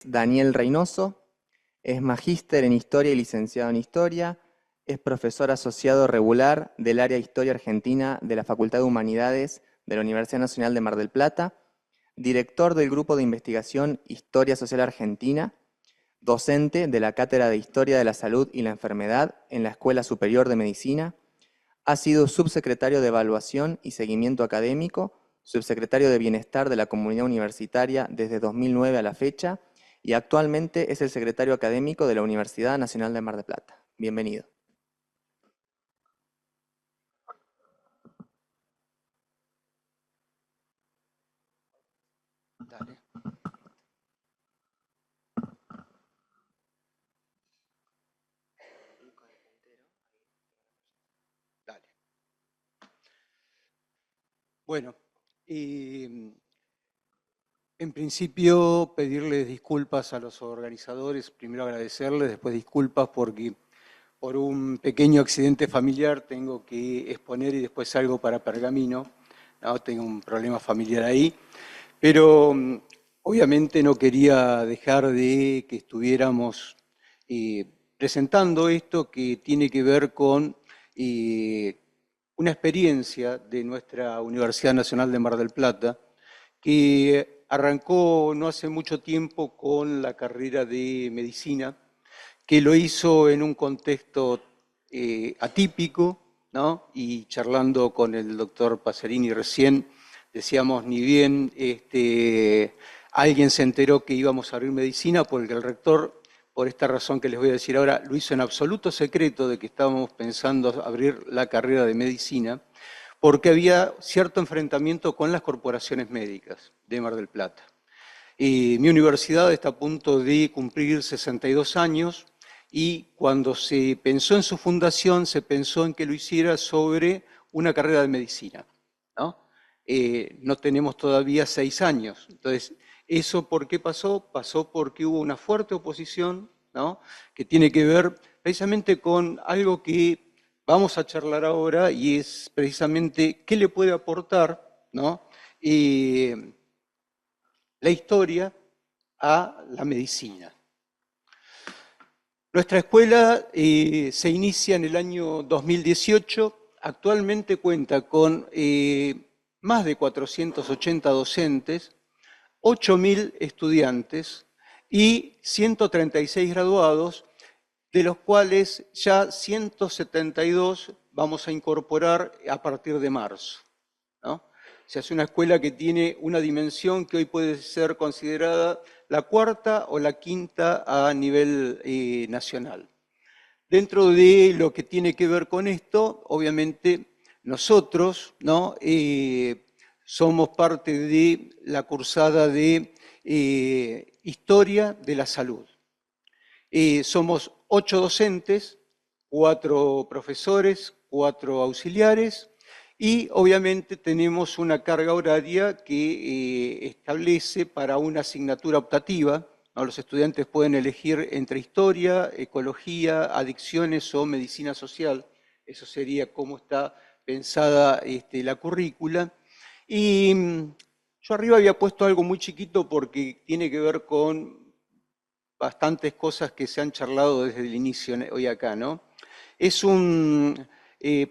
Daniel Reynoso, es magíster en Historia y licenciado en Historia, es profesor asociado regular del área de Historia Argentina de la Facultad de Humanidades de la Universidad Nacional de Mar del Plata, director del Grupo de Investigación Historia Social Argentina, docente de la Cátedra de Historia de la Salud y la Enfermedad en la Escuela Superior de Medicina, ha sido subsecretario de Evaluación y Seguimiento Académico, subsecretario de Bienestar de la Comunidad Universitaria desde 2009 a la fecha y actualmente es el secretario académico de la Universidad Nacional de Mar del Plata. Bienvenido. Dale. Dale. Bueno, en principio pedirles disculpas a los organizadores, primero agradecerles, después disculpas porque por un pequeño accidente familiar tengo que exponer y después salgo para Pergamino, ¿no? Tengo un problema familiar ahí, pero obviamente no quería dejar de que estuviéramos presentando esto que tiene que ver con una experiencia de nuestra Universidad Nacional de Mar del Plata, que arrancó no hace mucho tiempo con la carrera de medicina, que lo hizo en un contexto atípico, ¿no? Y charlando con el doctor Pacerini recién, decíamos, ni bien alguien se enteró que íbamos a abrir medicina, porque el rector, por esta razón que les voy a decir ahora, lo hizo en absoluto secreto de que estábamos pensando abrir la carrera de medicina, porque había cierto enfrentamiento con las corporaciones médicas de Mar del Plata. Mi universidad está a punto de cumplir 62 años y cuando se pensó en su fundación, se pensó en que lo hiciera sobre una carrera de medicina, ¿no? No tenemos todavía 6 años. Entonces, ¿eso por qué pasó? Pasó porque hubo una fuerte oposición, ¿no? Que tiene que ver precisamente con algo que vamos a charlar ahora y es precisamente qué le puede aportar, ¿no? La historia a la medicina. Nuestra escuela se inicia en el año 2018, actualmente cuenta con más de 480 docentes, 8.000 estudiantes y 136 graduados, de los cuales ya 172 vamos a incorporar a partir de marzo, ¿no? Se hace una escuela que tiene una dimensión que hoy puede ser considerada la cuarta o la quinta a nivel nacional. Dentro de lo que tiene que ver con esto, obviamente nosotros, ¿no? Somos parte de la cursada de Historia de la Salud. Somos 8 docentes, 4 profesores, 4 auxiliares, y obviamente tenemos una carga horaria que establece para una asignatura optativa, ¿no? Los estudiantes pueden elegir entre historia, ecología, adicciones o medicina social. Eso sería cómo está pensada la currícula. Y yo arriba había puesto algo muy chiquito porque tiene que ver con bastantes cosas que se han charlado desde el inicio hoy acá, ¿no? Es un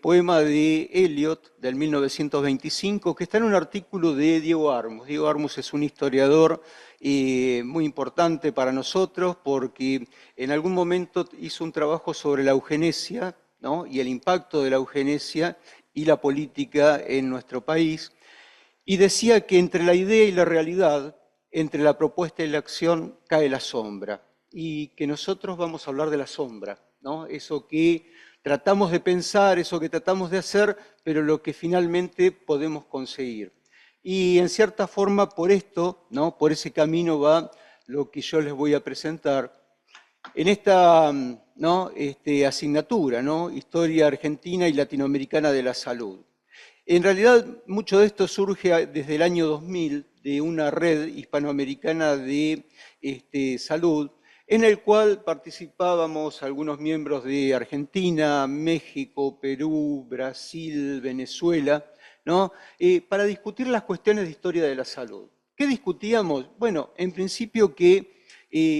poema de Eliot del 1925 que está en un artículo de Diego Armus. Diego Armus es un historiador muy importante para nosotros porque en algún momento hizo un trabajo sobre la eugenesia, ¿no? Y el impacto de la eugenesia y la política en nuestro país. Y decía que entre la idea y la realidad, entre la propuesta y la acción, cae la sombra. Y que nosotros vamos a hablar de la sombra, ¿no? Eso que tratamos de pensar, eso que tratamos de hacer, pero lo que finalmente podemos conseguir. Y en cierta forma por esto, ¿no? Por ese camino va lo que yo les voy a presentar en esta, ¿no? Asignatura, ¿no? Historia Argentina y Latinoamericana de la Salud. En realidad, mucho de esto surge desde el año 2000 de una red hispanoamericana de salud, en el cual participábamos algunos miembros de Argentina, México, Perú, Brasil, Venezuela, ¿no? Para discutir las cuestiones de historia de la salud. ¿Qué discutíamos? Bueno, en principio que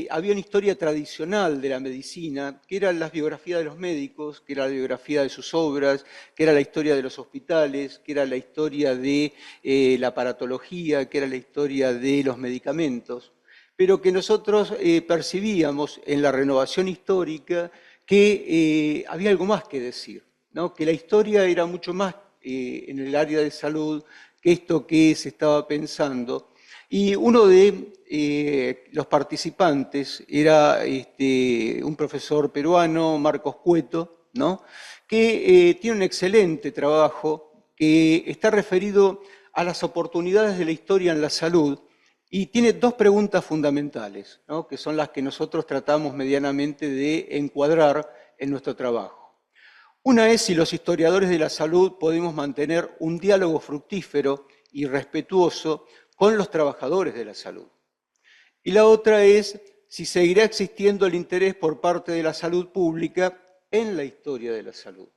había una historia tradicional de la medicina, que eran las biografías de los médicos, que era la biografía de sus obras, que era la historia de los hospitales, que era la historia de la aparatología, que era la historia de los medicamentos, pero que nosotros percibíamos en la renovación histórica que había algo más que decir, ¿no? Que la historia era mucho más en el área de salud que esto que se estaba pensando. Y uno de los participantes era un profesor peruano, Marcos Cueto, ¿no? Que tiene un excelente trabajo que está referido a las oportunidades de la historia en la salud y tiene dos preguntas fundamentales, ¿no? Que son las que nosotros tratamos medianamente de encuadrar en nuestro trabajo. Una es si los historiadores de la salud podemos mantener un diálogo fructífero y respetuoso con los trabajadores de la salud. Y la otra es si seguirá existiendo el interés por parte de la salud pública en la historia de la salud.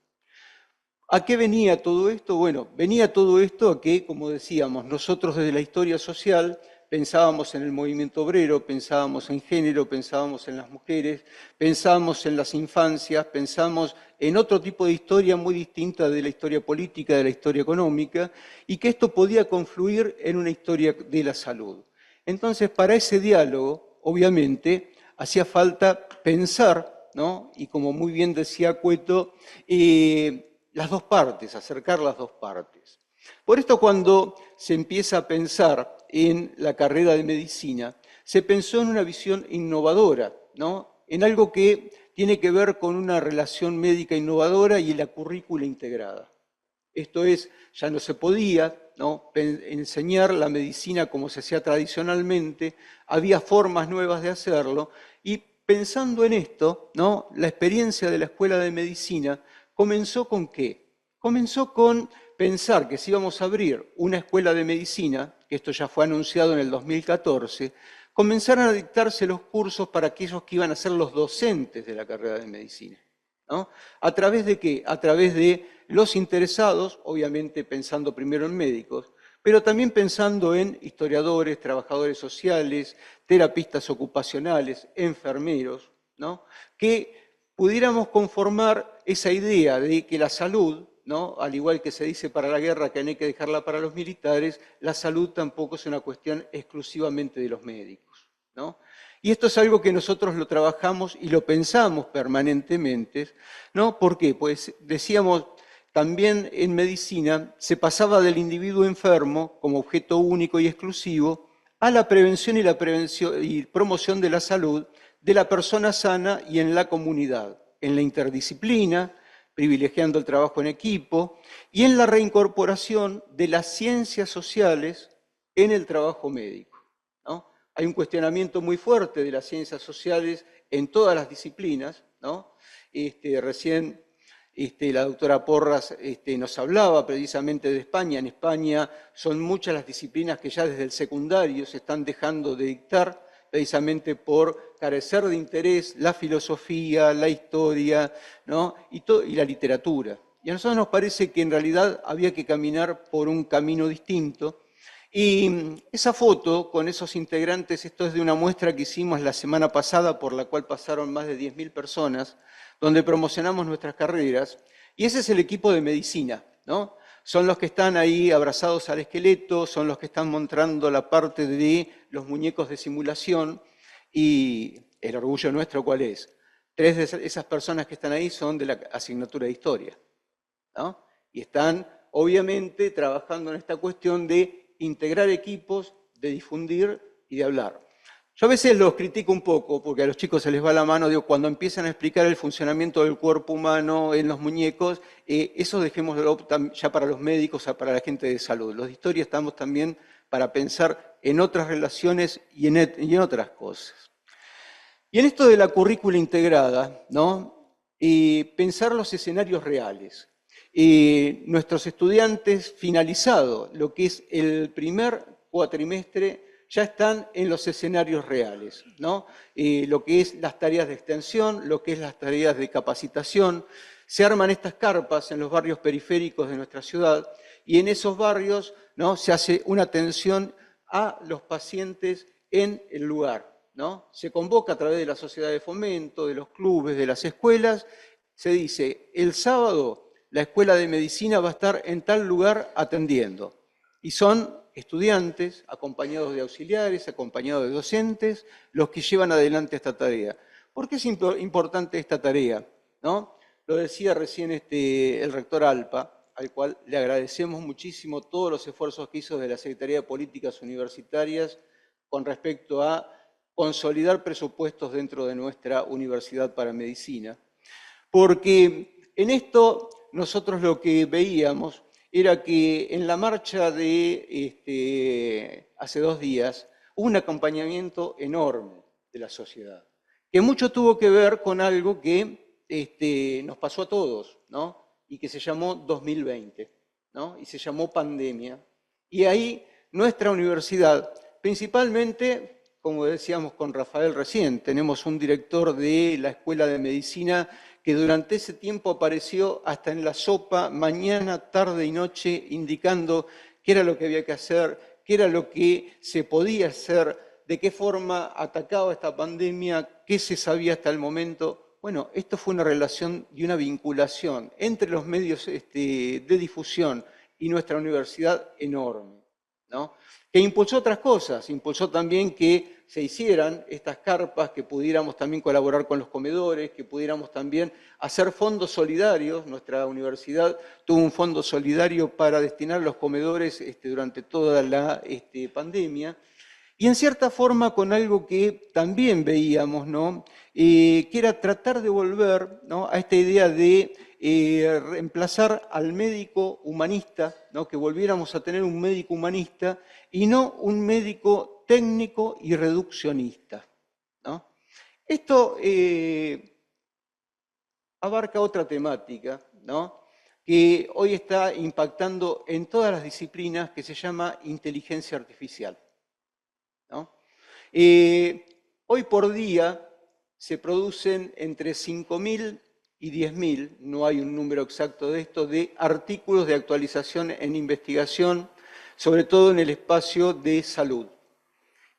¿A qué venía todo esto? Bueno, venía todo esto a que, como decíamos, nosotros desde la historia social pensábamos en el movimiento obrero, pensábamos en género, pensábamos en las mujeres, pensábamos en las infancias, pensamos en otro tipo de historia muy distinta de la historia política, de la historia económica, y que esto podía confluir en una historia de la salud. Entonces, para ese diálogo, obviamente, hacía falta pensar, ¿no? Y como muy bien decía Cueto, las dos partes, acercar las dos partes. Por esto, cuando se empieza a pensar en la carrera de medicina, se pensó en una visión innovadora, ¿no? En algo que tiene que ver con una relación médica innovadora y la currícula integrada. Esto es, ya no se podía, ¿no?, enseñar la medicina como se hacía tradicionalmente, había formas nuevas de hacerlo, y pensando en esto, ¿no?, la experiencia de la Escuela de Medicina comenzó ¿con qué? Comenzó con pensar que si íbamos a abrir una escuela de medicina, que esto ya fue anunciado en el 2014, comenzaron a dictarse los cursos para aquellos que iban a ser los docentes de la carrera de medicina, ¿no? ¿A través de qué? A través de los interesados, obviamente pensando primero en médicos, pero también pensando en historiadores, trabajadores sociales, terapistas ocupacionales, enfermeros, ¿no?, que pudiéramos conformar esa idea de que la salud, ¿no?, al igual que se dice para la guerra que no hay que dejarla para los militares, la salud tampoco es una cuestión exclusivamente de los médicos, ¿no? Y esto es algo que nosotros lo trabajamos y lo pensamos permanentemente, ¿no? ¿Por qué? Pues decíamos, también en medicina se pasaba del individuo enfermo como objeto único y exclusivo a la prevención y promoción de la salud de la persona sana y en la comunidad, en la interdisciplina, privilegiando el trabajo en equipo, y en la reincorporación de las ciencias sociales en el trabajo médico, ¿no? Hay un cuestionamiento muy fuerte de las ciencias sociales en todas las disciplinas, ¿no? Recién la doctora Porras nos hablaba precisamente de España. En España son muchas las disciplinas que ya desde el secundario se están dejando de dictar, precisamente por carecer de interés, la filosofía, la historia, ¿no?, y la literatura. Y a nosotros nos parece que en realidad había que caminar por un camino distinto. Y esa foto con esos integrantes, esto es de una muestra que hicimos la semana pasada, por la cual pasaron más de 10.000 personas, donde promocionamos nuestras carreras, y ese es el equipo de medicina, ¿no? Son los que están ahí abrazados al esqueleto, son los que están mostrando la parte de los muñecos de simulación, y el orgullo nuestro, ¿cuál es? 3 de esas personas que están ahí son de la asignatura de historia, ¿no? Y están, obviamente, trabajando en esta cuestión de integrar equipos, de difundir y de hablar. Yo a veces los critico un poco, porque a los chicos se les va la mano, digo, cuando empiezan a explicar el funcionamiento del cuerpo humano en los muñecos, eso dejémoslo ya para los médicos, para la gente de salud. Los de historia estamos también para pensar en otras relaciones y en otras cosas. Y en esto de la currícula integrada, ¿no?, pensar los escenarios reales. Nuestros estudiantes, finalizado lo que es el primer cuatrimestre, ya están en los escenarios reales, ¿no? Lo que es las tareas de extensión, lo que es las tareas de capacitación. Se arman estas carpas en los barrios periféricos de nuestra ciudad y en esos barrios, ¿no?, se hace una atención a los pacientes en el lugar, ¿no? Se convoca a través de la sociedad de fomento, de los clubes, de las escuelas, se dice, el sábado la escuela de medicina va a estar en tal lugar atendiendo. Y son estudiantes, acompañados de auxiliares, acompañados de docentes, los que llevan adelante esta tarea. ¿Por qué es importante esta tarea? ¿No? Lo decía recién el rector Alpa, al cual le agradecemos muchísimo todos los esfuerzos que hizo de la Secretaría de Políticas Universitarias con respecto a consolidar presupuestos dentro de nuestra Universidad para Medicina. Porque en esto nosotros lo que veíamos era que en la marcha de hace 2 días hubo un acompañamiento enorme de la sociedad, que mucho tuvo que ver con algo que nos pasó a todos, ¿no? Y que se llamó 2020, ¿no? Y se llamó pandemia. Y ahí nuestra universidad, principalmente, como decíamos con Rafael recién, tenemos un director de la Escuela de Medicina que durante ese tiempo apareció hasta en la sopa, mañana, tarde y noche, indicando qué era lo que había que hacer, qué era lo que se podía hacer, de qué forma atacaba esta pandemia, qué se sabía hasta el momento. Bueno, esto fue una relación y una vinculación entre los medios de difusión y nuestra universidad enorme, ¿no? Que impulsó otras cosas, impulsó también que se hicieran estas carpas, que pudiéramos también colaborar con los comedores, que pudiéramos también hacer fondos solidarios. Nuestra universidad tuvo un fondo solidario para destinar a los comedores durante toda la pandemia. Y en cierta forma con algo que también veíamos, ¿no? Que era tratar de volver, ¿no?, a esta idea de reemplazar al médico humanista, ¿no?, que volviéramos a tener un médico humanista y no un médico técnico y reduccionista, ¿no? Esto abarca otra temática, ¿no?, que hoy está impactando en todas las disciplinas, que se llama inteligencia artificial, ¿no? Hoy por día se producen entre 5.000 y 10.000, no hay un número exacto de esto, de artículos de actualización en investigación, sobre todo en el espacio de salud.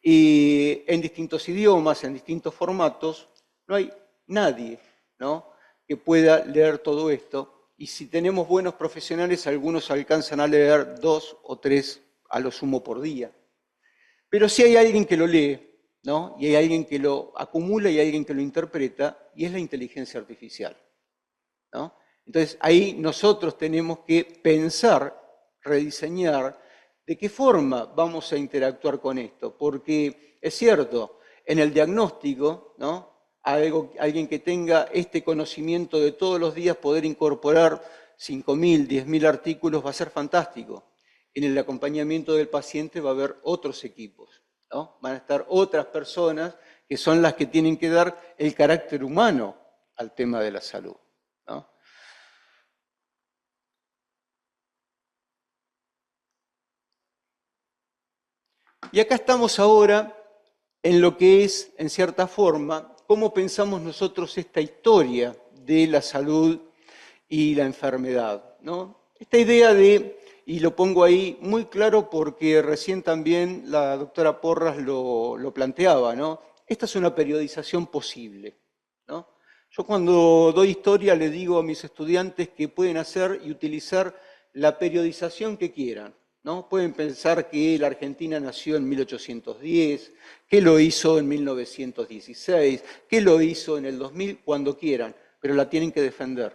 Y en distintos idiomas, en distintos formatos, no hay nadie, ¿no?, que pueda leer todo esto. Y si tenemos buenos profesionales, algunos alcanzan a leer 2 o 3 a lo sumo por día. Pero sí hay alguien que lo lee, ¿no?, y hay alguien que lo acumula y hay alguien que lo interpreta, y es la inteligencia artificial, ¿no? Entonces, ahí nosotros tenemos que pensar, rediseñar, de qué forma vamos a interactuar con esto. Porque es cierto, en el diagnóstico, ¿no?, alguien que tenga este conocimiento de todos los días, poder incorporar 5.000, 10.000 artículos va a ser fantástico. En el acompañamiento del paciente va a haber otros equipos, ¿no? Van a estar otras personas que son las que tienen que dar el carácter humano al tema de la salud, ¿no? Y acá estamos ahora en lo que es, en cierta forma, cómo pensamos nosotros esta historia de la salud y la enfermedad, ¿no? Esta idea de, y lo pongo ahí muy claro porque recién también la doctora Porras lo planteaba, ¿no? Esta es una periodización posible, ¿no? Yo cuando doy historia le digo a mis estudiantes que pueden hacer y utilizar la periodización que quieran, ¿no? Pueden pensar que la Argentina nació en 1810, que lo hizo en 1916, que lo hizo en el 2000, cuando quieran, pero la tienen que defender,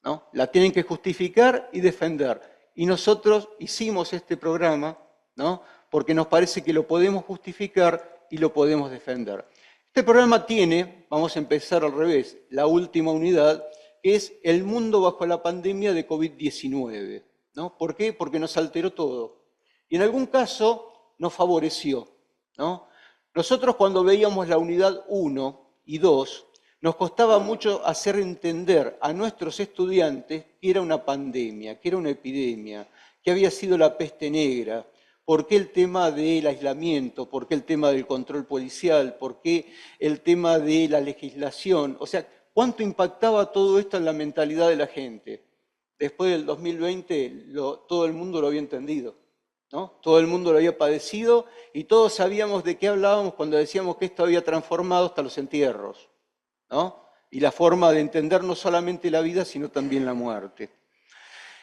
¿no? La tienen que justificar y defender. Y nosotros hicimos este programa, ¿no?, porque nos parece que lo podemos justificar y lo podemos defender. Este programa tiene, vamos a empezar al revés, la última unidad, que es el mundo bajo la pandemia de COVID-19, ¿no? ¿Por qué? Porque nos alteró todo. Y en algún caso nos favoreció, ¿no? Nosotros cuando veíamos la unidad 1 y 2, nos costaba mucho hacer entender a nuestros estudiantes que era una pandemia, que era una epidemia, que había sido la peste negra. ¿Por qué el tema del aislamiento? ¿Por qué el tema del control policial? ¿Por qué el tema de la legislación? O sea, ¿cuánto impactaba todo esto en la mentalidad de la gente? Después del 2020 todo el mundo lo había entendido, ¿no? Todo el mundo lo había padecido y todos sabíamos de qué hablábamos cuando decíamos que esto había transformado hasta los entierros, ¿no? Y la forma de entender no solamente la vida, sino también la muerte.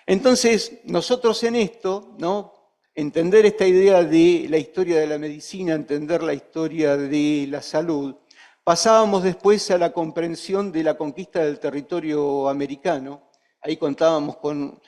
Entonces, nosotros en esto, ¿no? Entender esta idea de la historia de la medicina, entender la historia de la salud, pasábamos después a la comprensión de la conquista del territorio americano. Ahí contábamos con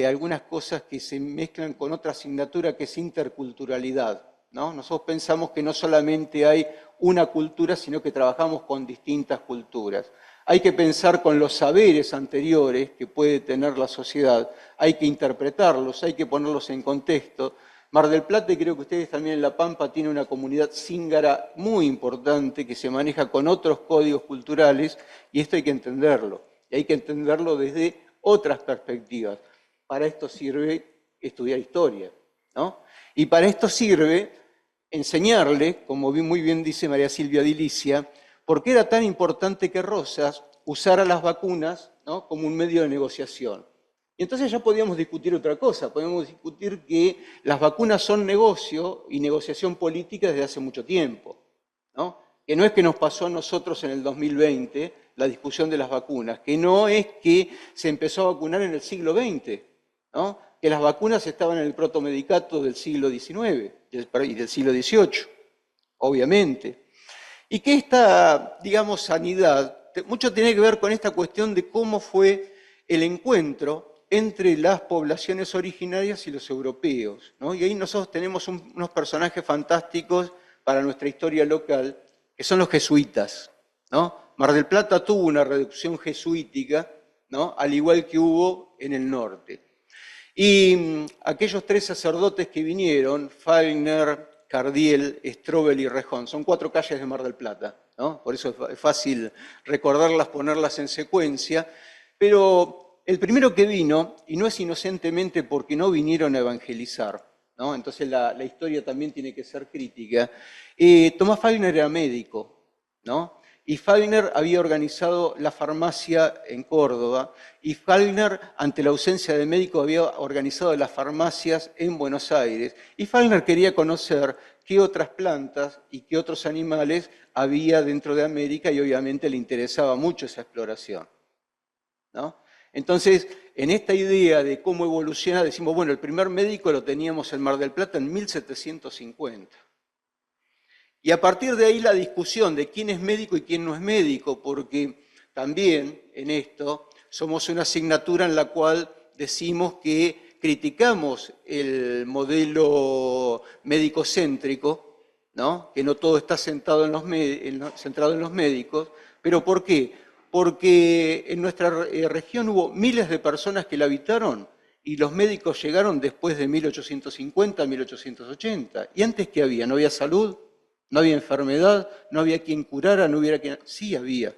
algunas cosas que se mezclan con otra asignatura que es interculturalidad, ¿no? Nosotros pensamos que no solamente hay una cultura, sino que trabajamos con distintas culturas. Hay que pensar con los saberes anteriores que puede tener la sociedad, hay que interpretarlos, hay que ponerlos en contexto. Mar del Plata, y creo que ustedes también en La Pampa, tiene una comunidad zíngara muy importante que se maneja con otros códigos culturales y esto hay que entenderlo. Y hay que entenderlo desde otras perspectivas. Para esto sirve estudiar historia, ¿no? Y para esto sirve enseñarle, como muy bien dice María Silvia Dilicia, por qué era tan importante que Rosas usara las vacunas, ¿no? Como un medio de negociación. Y entonces ya podíamos discutir otra cosa, podíamos discutir que las vacunas son negocio y negociación política desde hace mucho tiempo, ¿no? Que no es que nos pasó a nosotros en el 2020 la discusión de las vacunas, que no es que se empezó a vacunar en el siglo XX, ¿no? Que las vacunas estaban en el protomedicato del siglo XIX y del siglo XVIII, obviamente. Y que esta, digamos, sanidad, mucho tiene que ver con esta cuestión de cómo fue el encuentro entre las poblaciones originarias y los europeos, ¿no? Y ahí nosotros tenemos unos personajes fantásticos para nuestra historia local, que son los jesuitas, ¿no? Mar del Plata tuvo una reducción jesuítica, ¿no? Al igual que hubo en el norte. Y aquellos tres sacerdotes que vinieron, Faulkner, Cardiel, Strobel y Rejón, son 4 calles de Mar del Plata, ¿no? Por eso es fácil recordarlas, ponerlas en secuencia, pero el primero que vino, y no es inocentemente porque no vinieron a evangelizar, ¿no? Entonces la historia también tiene que ser crítica. Tomás Faulkner era médico, ¿no? Y Faulkner había organizado la farmacia en Córdoba, y Faulkner, ante la ausencia de médicos, había organizado las farmacias en Buenos Aires. Y Faulkner quería conocer qué otras plantas y qué otros animales había dentro de América, y obviamente le interesaba mucho esa exploración, ¿no? Entonces, en esta idea de cómo evoluciona, decimos, bueno, el primer médico lo teníamos en Mar del Plata en 1750. Y a partir de ahí la discusión de quién es médico y quién no es médico, porque también en esto somos una asignatura en la cual decimos que criticamos el modelo médico-céntrico, ¿no? Que no todo está centrado en los médicos, pero ¿por qué? Porque en nuestra región hubo miles de personas que la habitaron y los médicos llegaron después de 1850, 1880. ¿Y antes qué había? ¿No había salud? ¿No había enfermedad? ¿No había quien curara? ¿No hubiera quien...? Sí había,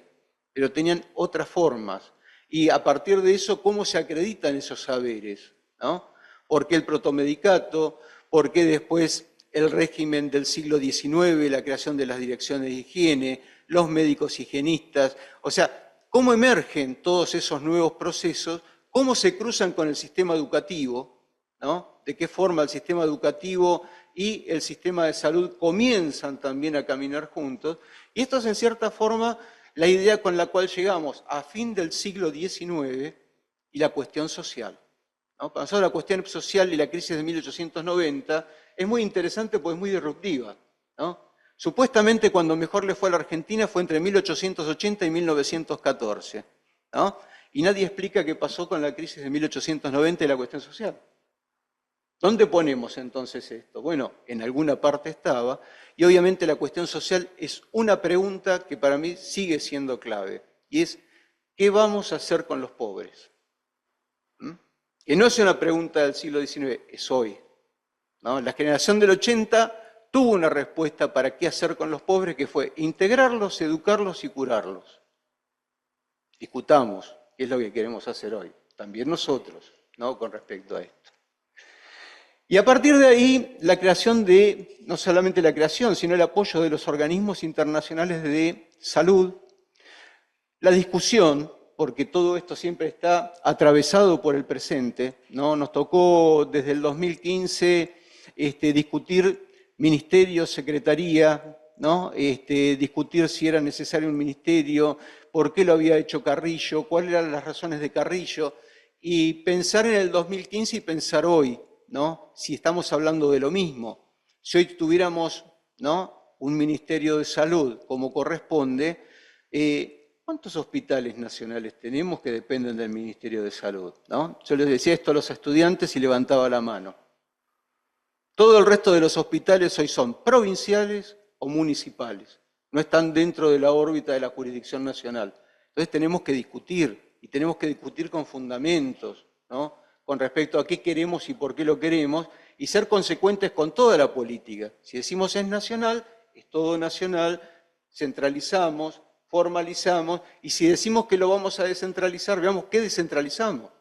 pero tenían otras formas. Y a partir de eso, ¿cómo se acreditan esos saberes? ¿No? ¿Por qué el protomedicato? ¿Por qué después el régimen del siglo XIX, la creación de las direcciones de higiene, los médicos higienistas? O sea, ¿cómo emergen todos esos nuevos procesos? ¿Cómo se cruzan con el sistema educativo? ¿No? ¿De qué forma el sistema educativo y el sistema de salud comienzan también a caminar juntos? Y esto es en cierta forma la idea con la cual llegamos a fin del siglo XIX y la cuestión social, ¿no? Para nosotros la cuestión social y la crisis de 1890 es muy interesante porque es muy disruptiva, ¿no? Supuestamente cuando mejor le fue a la Argentina fue entre 1880 y 1914, ¿no? Y nadie explica qué pasó con la crisis de 1890 y la cuestión social. ¿Dónde ponemos entonces esto? Bueno, en alguna parte estaba, y obviamente la cuestión social es una pregunta que para mí sigue siendo clave, y es, ¿qué vamos a hacer con los pobres? Que no es una pregunta del siglo XIX, es hoy, ¿no? La generación del 80 tuvo una respuesta para qué hacer con los pobres, que fue integrarlos, educarlos y curarlos. Discutamos qué es lo que queremos hacer hoy, también nosotros, ¿no? Con respecto a esto. Y a partir de ahí, la creación de, no solamente la creación, sino el apoyo de los organismos internacionales de salud, la discusión, porque todo esto siempre está atravesado por el presente, ¿no? Nos tocó desde el 2015 discutir ministerio, secretaría, ¿no? Discutir si era necesario un ministerio, por qué lo había hecho Carrillo, cuáles eran las razones de Carrillo, y pensar en el 2015 y pensar hoy, ¿no? Si estamos hablando de lo mismo. Si hoy tuviéramos, ¿no?, un Ministerio de Salud como corresponde, ¿cuántos hospitales nacionales tenemos que dependen del Ministerio de Salud, ¿no? Yo les decía esto a los estudiantes y levantaba la mano. Todo el resto de los hospitales hoy son provinciales o municipales, no están dentro de la órbita de la jurisdicción nacional. Entonces tenemos que discutir, y tenemos que discutir con fundamentos, ¿no?, con respecto a qué queremos y por qué lo queremos, y ser consecuentes con toda la política. Si decimos es nacional, es todo nacional, centralizamos, formalizamos, y si decimos que lo vamos a descentralizar, veamos qué descentralizamos.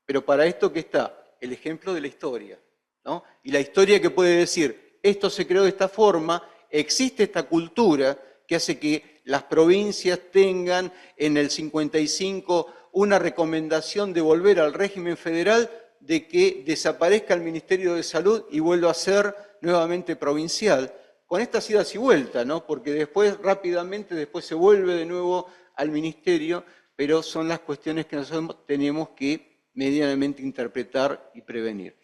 Pero para esto, ¿qué está? El ejemplo de la historia, ¿no? Y la historia que puede decir, esto se creó de esta forma, existe esta cultura que hace que las provincias tengan en el 55 una recomendación de volver al régimen federal, de que desaparezca el Ministerio de Salud y vuelva a ser nuevamente provincial, con estas idas y vueltas, ¿no? Porque después, rápidamente, después se vuelve de nuevo al ministerio, pero son las cuestiones que nosotros tenemos que medianamente interpretar y prevenir.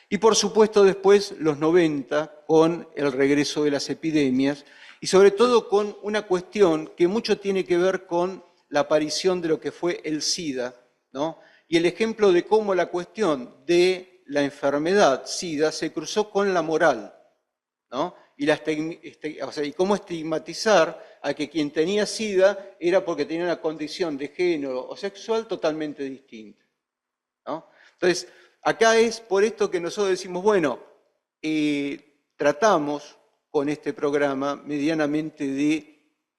Y por supuesto después los 90, con el regreso de las epidemias, y sobre todo con una cuestión que mucho tiene que ver con la aparición de lo que fue el SIDA, ¿no? Y el ejemplo de cómo la cuestión de la enfermedad SIDA se cruzó con la moral, ¿no? Y cómo estigmatizar a que quien tenía SIDA era porque tenía una condición de género o sexual totalmente distinta, ¿no? Entonces, acá es por esto que nosotros decimos, bueno, tratamos con este programa medianamente de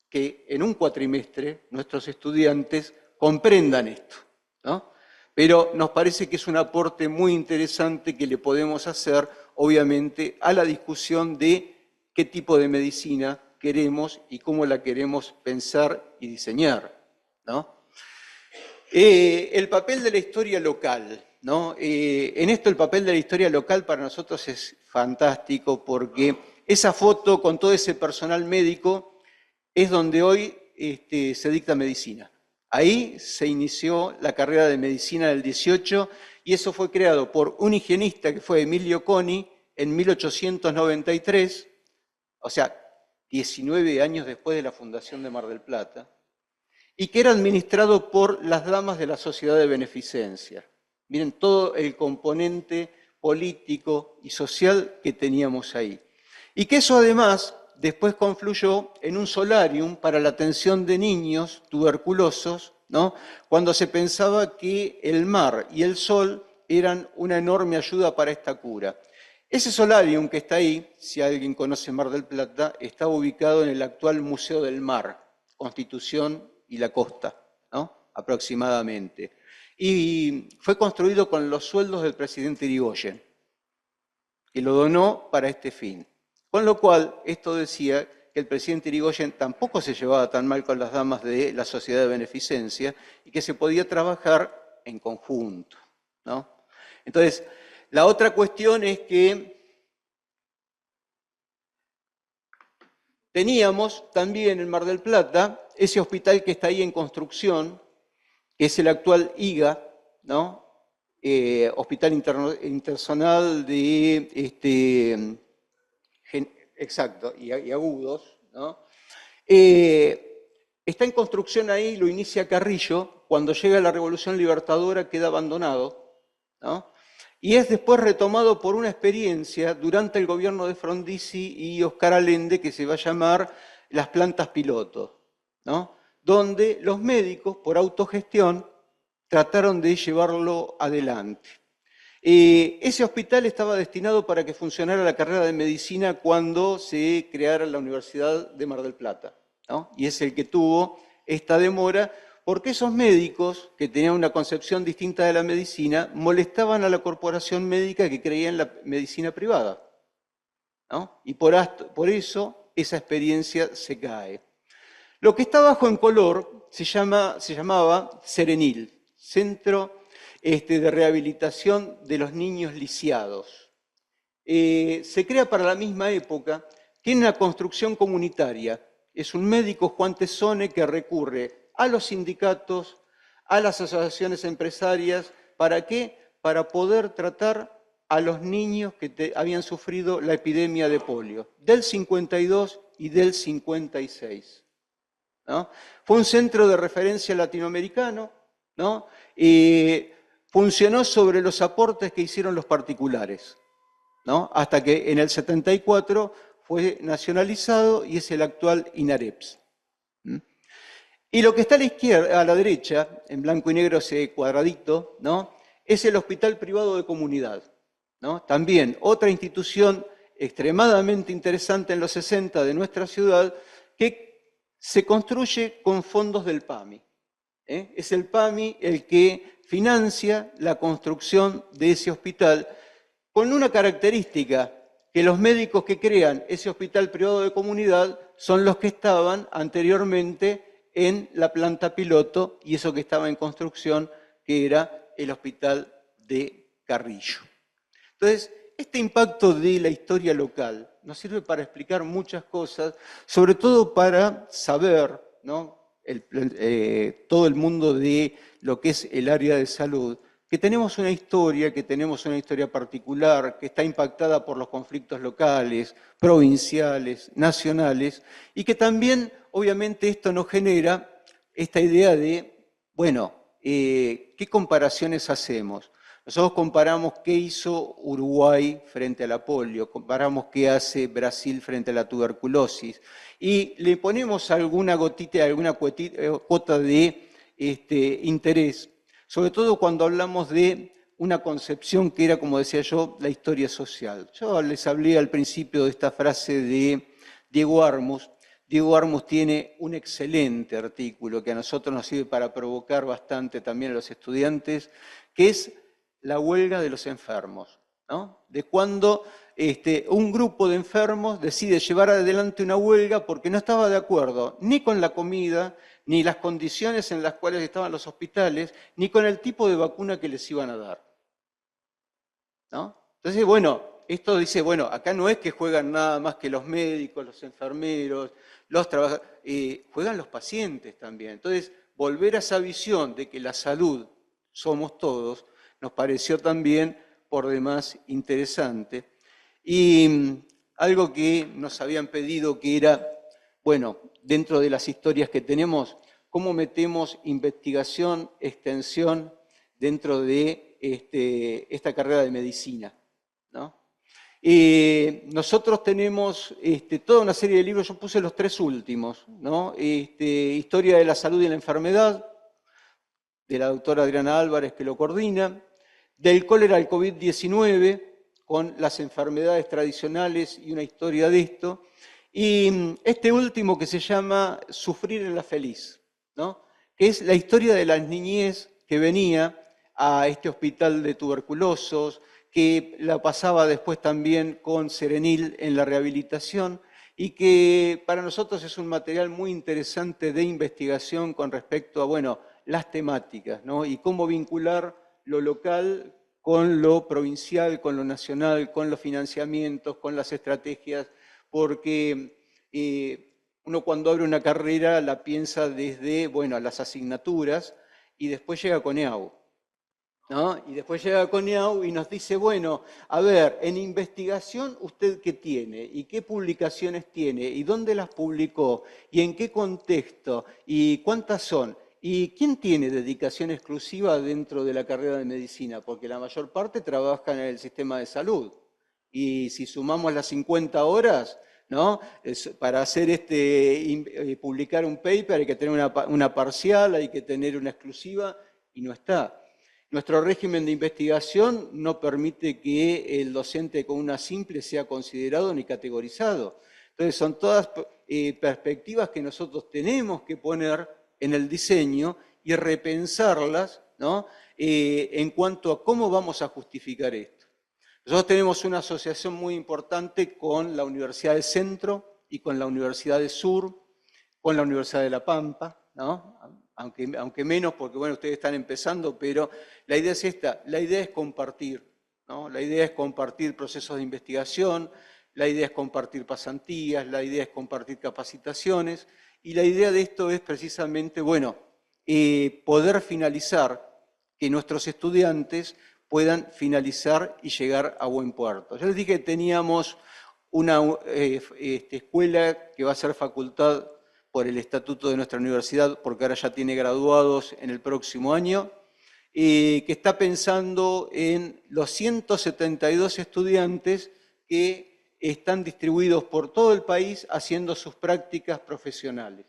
que en un cuatrimestre nuestros estudiantes comprendan esto, ¿no? Pero nos parece que es un aporte muy interesante que le podemos hacer, obviamente, a la discusión de qué tipo de medicina queremos y cómo la queremos pensar y diseñar, ¿no? El papel de la historia local, ¿no? En esto el papel de la historia local para nosotros es fantástico porque esa foto con todo ese personal médico es donde hoy se dicta medicina. Ahí se inició la carrera de medicina del 18 y eso fue creado por un higienista que fue Emilio Coni en 1893, o sea, 19 años después de la fundación de Mar del Plata, y que era administrado por las damas de la Sociedad de Beneficencia. Miren todo el componente político y social que teníamos ahí. Y que eso además después confluyó en un solarium para la atención de niños tuberculosos, ¿no?, cuando se pensaba que el mar y el sol eran una enorme ayuda para esta cura. Ese solarium que está ahí, si alguien conoce Mar del Plata, está ubicado en el actual Museo del Mar, Constitución y la Costa, ¿no?, aproximadamente. Y fue construido con los sueldos del presidente Irigoyen, que lo donó para este fin. Con lo cual, esto decía que el presidente Irigoyen tampoco se llevaba tan mal con las damas de la Sociedad de Beneficencia y que se podía trabajar en conjunto, ¿no? Entonces, la otra cuestión es que teníamos también en Mar del Plata ese hospital que está ahí en construcción, que es el actual IGA, ¿no? Hospital Internacional de exacto, y agudos, ¿no? Está en construcción ahí, lo inicia Carrillo, cuando llega la Revolución Libertadora queda abandonado, ¿no? Y es después retomado por una experiencia durante el gobierno de Frondizi y Oscar Allende que se va a llamar las plantas piloto, ¿no?, donde los médicos, por autogestión, trataron de llevarlo adelante. Ese hospital estaba destinado para que funcionara la carrera de medicina cuando se creara la Universidad de Mar del Plata, ¿no? Y es el que tuvo esta demora, porque esos médicos, que tenían una concepción distinta de la medicina, molestaban a la corporación médica que creía en la medicina privada, ¿no? Y por eso esa experiencia se cae. Lo que está abajo en color se llamaba Serenil, Centro de Rehabilitación de los Niños Lisiados. se crea para la misma época, tiene una construcción comunitaria. Es un médico, Juan Tesone, que recurre a los sindicatos, a las asociaciones empresarias. ¿Para qué? Para poder tratar a los niños que habían sufrido la epidemia de polio, del 52 y del 56. ¿No? Fue un centro de referencia latinoamericano, ¿no? Y funcionó sobre los aportes que hicieron los particulares, ¿no? Hasta que en el 74 fue nacionalizado y es el actual INAREPS. Y lo que está a la izquierda, a la derecha, en blanco y negro ese cuadradito, ¿no? Es el Hospital Privado de Comunidad, ¿no? También otra institución extremadamente interesante en los 60 de nuestra ciudad, que se construye con fondos del PAMI. Es el PAMI el que financia la construcción de ese hospital, con una característica, que los médicos que crean ese hospital privado de comunidad son los que estaban anteriormente en la planta piloto y eso que estaba en construcción, que era el hospital de Carrillo. Entonces, este impacto de la historia local nos sirve para explicar muchas cosas, sobre todo para saber, ¿no? Todo el mundo de lo que es el área de salud, que tenemos una historia particular, que está impactada por los conflictos locales, provinciales, nacionales, y que también, obviamente, esto nos genera esta idea de, bueno, ¿qué comparaciones hacemos? Nosotros comparamos qué hizo Uruguay frente a la polio, comparamos qué hace Brasil frente a la tuberculosis, y le ponemos alguna gotita, alguna cuota de interés, sobre todo cuando hablamos de una concepción que era, como decía yo, la historia social. Yo les hablé al principio de esta frase de Diego Armus. Diego Armus tiene un excelente artículo que a nosotros nos sirve para provocar bastante también a los estudiantes, que es la huelga de los enfermos, ¿no? De cuando un grupo de enfermos decide llevar adelante una huelga porque no estaba de acuerdo ni con la comida, ni las condiciones en las cuales estaban los hospitales, ni con el tipo de vacuna que les iban a dar, ¿no? Entonces, bueno, esto dice, bueno, acá no es que juegan nada más que los médicos, los enfermeros, los trabajadores, juegan los pacientes también. Entonces, volver a esa visión de que la salud somos todos, nos pareció también por demás interesante. Y algo que nos habían pedido que era, bueno, dentro de las historias que tenemos, cómo metemos investigación, extensión dentro de esta carrera de medicina, ¿no? Nosotros tenemos toda una serie de libros, yo puse los 3 últimos, ¿no? Historia de la salud y la enfermedad, de la doctora Adriana Álvarez, que lo coordina, del cólera al COVID-19, con las enfermedades tradicionales y una historia de esto, y este último que se llama Sufrir en la Feliz, ¿no? Que es la historia de la niñez que venía a este hospital de tuberculosos, que la pasaba después también con Serenil en la rehabilitación, y que para nosotros es un material muy interesante de investigación con respecto a, bueno, las temáticas, ¿no? Y cómo vincular lo local con lo provincial, con lo nacional, con los financiamientos, con las estrategias, porque uno cuando abre una carrera la piensa desde, bueno, las asignaturas, y después llega Coneau, ¿no? Y después llega Coneau y nos dice, bueno, a ver, en investigación, ¿usted qué tiene? ¿Y qué publicaciones tiene? ¿Y dónde las publicó? ¿Y en qué contexto? ¿Y cuántas son? ¿Y quién tiene dedicación exclusiva dentro de la carrera de medicina? Porque la mayor parte trabaja en el sistema de salud. Y si sumamos las 50 horas, ¿no? Para hacer publicar un paper hay que tener una parcial, hay que tener una exclusiva, y no está. Nuestro régimen de investigación no permite que el docente con una simple sea considerado ni categorizado. Entonces son todas perspectivas que nosotros tenemos que poner en el diseño y repensarlas, ¿no? En cuanto a cómo vamos a justificar esto. Nosotros tenemos una asociación muy importante con la Universidad del Centro y con la Universidad del Sur, con la Universidad de La Pampa, ¿no? Aunque menos porque, bueno, ustedes están empezando, pero la idea es esta, la idea es compartir, ¿no? La idea es compartir procesos de investigación, la idea es compartir pasantías, la idea es compartir capacitaciones, y la idea de esto es precisamente, bueno, poder finalizar, que nuestros estudiantes puedan finalizar y llegar a buen puerto. Yo les dije que teníamos una escuela que va a ser facultad por el estatuto de nuestra universidad, porque ahora ya tiene graduados en el próximo año, que está pensando en los 172 estudiantes que están distribuidos por todo el país haciendo sus prácticas profesionales.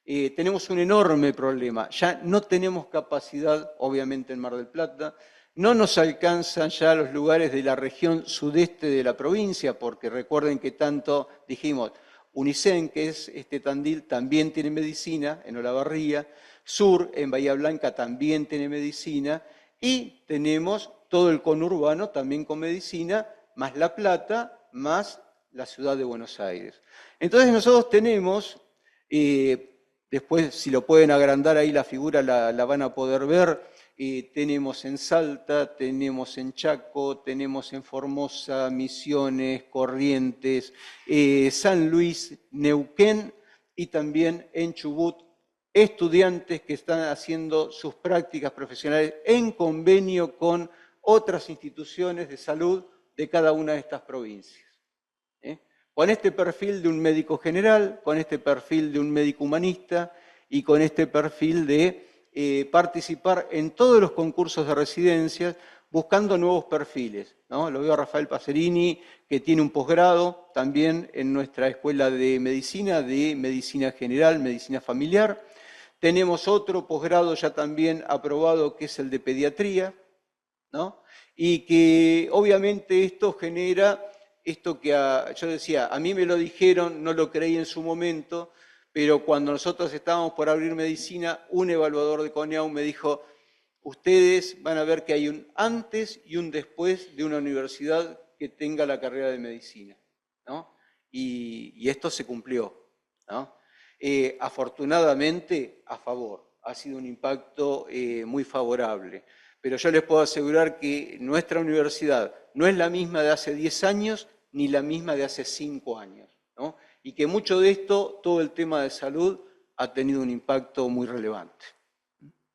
Tenemos un enorme problema, ya no tenemos capacidad, obviamente en Mar del Plata, no nos alcanzan ya los lugares de la región sudeste de la provincia, porque recuerden que tanto dijimos, Unicen, que es Tandil, también tiene medicina en Olavarría, Sur, en Bahía Blanca, también tiene medicina, y tenemos todo el conurbano también con medicina, más La Plata, más la ciudad de Buenos Aires. Entonces nosotros tenemos, después si lo pueden agrandar ahí la figura la van a poder ver, tenemos en Salta, tenemos en Chaco, tenemos en Formosa, Misiones, Corrientes, San Luis, Neuquén y también en Chubut, estudiantes que están haciendo sus prácticas profesionales en convenio con otras instituciones de salud de cada una de estas provincias. Con este perfil de un médico general, con este perfil de un médico humanista y con este perfil de participar en todos los concursos de residencias buscando nuevos perfiles, ¿no? Lo veo a Rafael Pacerini, que tiene un posgrado también en nuestra escuela de medicina general, medicina familiar. Tenemos otro posgrado ya también aprobado, que es el de pediatría, ¿no? Y que obviamente esto genera, esto que yo decía, a mí me lo dijeron, no lo creí en su momento, pero cuando nosotros estábamos por abrir medicina, un evaluador de CONEAU me dijo, ustedes van a ver que hay un antes y un después de una universidad que tenga la carrera de medicina, ¿no? Y esto se cumplió, ¿no? Afortunadamente, a favor, ha sido un impacto muy favorable. Pero yo les puedo asegurar que nuestra universidad no es la misma de hace 10 años ni la misma de hace 5 años, ¿no? Y que mucho de esto, todo el tema de salud, ha tenido un impacto muy relevante.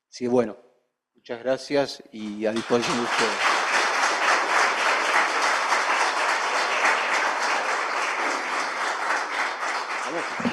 Así que bueno, muchas gracias y a disposición de ustedes. Vamos.